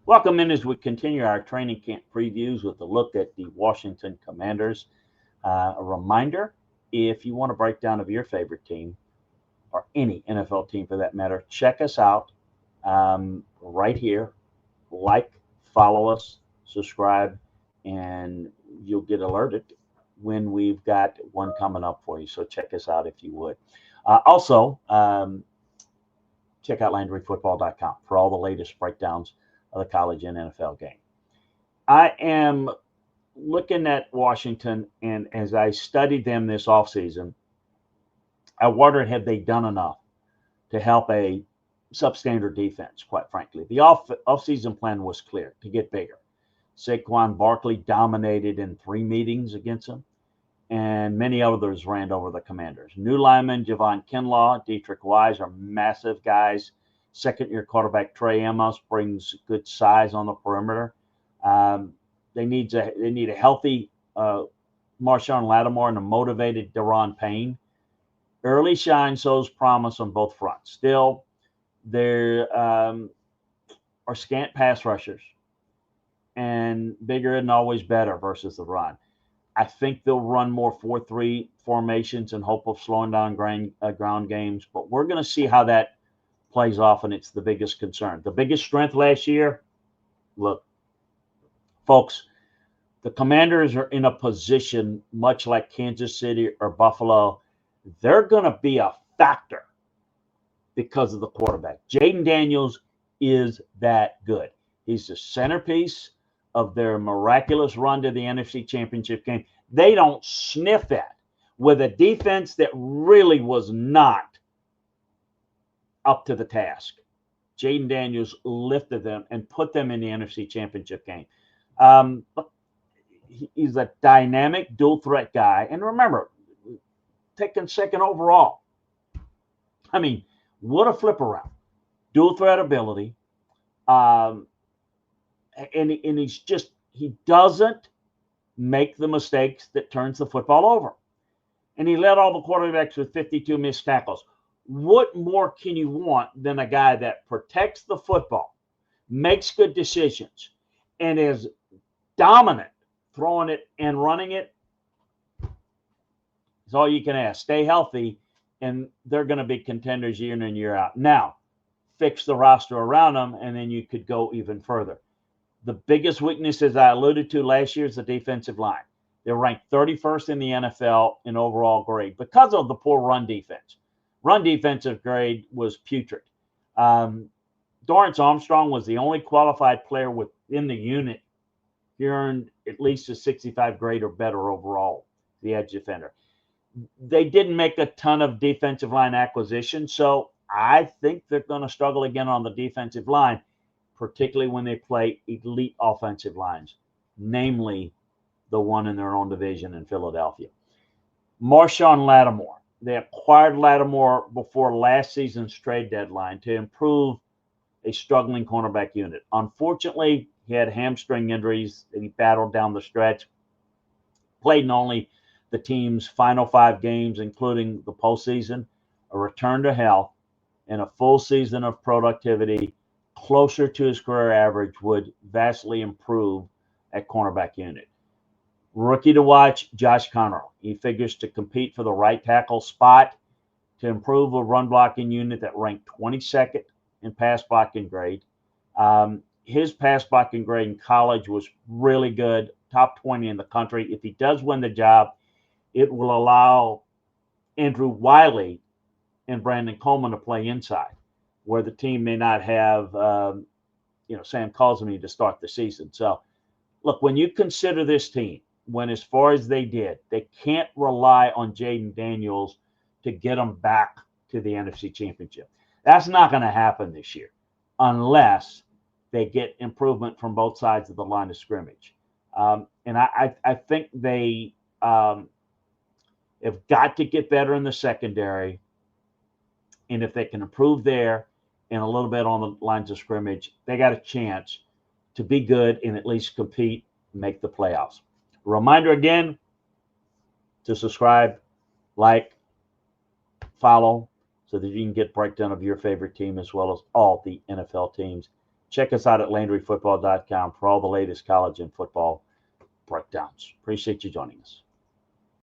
Welcome in as we continue our training camp previews with a look at the Washington Commanders. A reminder, if you want a breakdown of your favorite team, or any NFL team for that matter, check us out right here. Like, follow us, subscribe, and you'll get alerted when we've got one coming up for you. So check us out if you would. Also, check out LandryFootball.com for all the latest breakdowns of the college and NFL game. I am looking at Washington, and as I studied them this offseason, I wondered had they done enough to help a substandard defense, quite frankly. The offseason plan was clear to get bigger. Saquon Barkley dominated in 3 meetings against them, and many others ran over the Commanders. New lineman Javon Kinlaw, Dietrich Wise are massive guys. Second-year quarterback Trey Amos brings good size on the perimeter. They need a healthy Marshawn Lattimore and a motivated Daron Payne. Early shine shows promise on both fronts. Still, there are scant pass rushers, and bigger and always better versus the run. I think they'll run more 4-3 formations in hope of slowing down ground games, but we're going to see how that plays off, and it's the biggest concern. The biggest strength last year, look, folks, the Commanders are in a position much like Kansas City or Buffalo. They're going to be a factor because of the quarterback. Jaden Daniels is that good. He's the centerpiece of their miraculous run to the NFC Championship game. They don't sniff that with a defense that really was not up to the task. Jaden Daniels lifted them and put them in the NFC Championship game. He's a dynamic dual threat guy. And remember, taken second overall. I mean, what a flip around. Dual threat ability. And he doesn't make the mistakes that turns the football over. And he led all the quarterbacks with 52 missed tackles. What more can you want than a guy that protects the football, makes good decisions, and is dominant throwing it and running it? It's all you can ask. Stay healthy, and they're going to be contenders year in and year out. Now, fix the roster around them, and then you could go even further. The biggest weakness, as I alluded to last year, is the defensive line. They're ranked 31st in the NFL in overall grade because of the poor run defense. Run defensive grade was putrid. Dorrance Armstrong was the only qualified player within the unit who earned at least a 65 grade or better overall, the edge defender. They didn't make a ton of defensive line acquisitions, so I think they're going to struggle again on the defensive line, particularly when they play elite offensive lines, namely the one in their own division in Philadelphia. Marshawn Lattimore. They acquired Lattimore before last season's trade deadline to improve a struggling cornerback unit. Unfortunately, he had hamstring injuries that he battled down the stretch, played in only the team's final 5 games, including the postseason. A return to health and a full season of productivity closer to his career average would vastly improve at cornerback unit. Rookie to watch, Josh Connerl. He figures to compete for the right tackle spot to improve a run blocking unit that ranked 22nd in pass blocking grade. His pass blocking grade in college was really good, top 20 in the country. If he does win the job, it will allow Andrew Wiley and Brandon Coleman to play inside, where the team may not have, Sam Cosmi to start the season. So, look, when you consider this team, went as far as they did, they can't rely on Jaden Daniels to get them back to the NFC Championship. That's not going to happen this year unless they get improvement from both sides of the line of scrimmage. And I think they have got to get better in the secondary. And if they can improve there and a little bit on the lines of scrimmage, they got a chance to be good and at least compete and make the playoffs. Reminder again to subscribe, like, follow, so that you can get breakdown of your favorite team as well as all the NFL teams. check us out at LandryFootball.com for all the latest college and football breakdowns. Appreciate you joining us.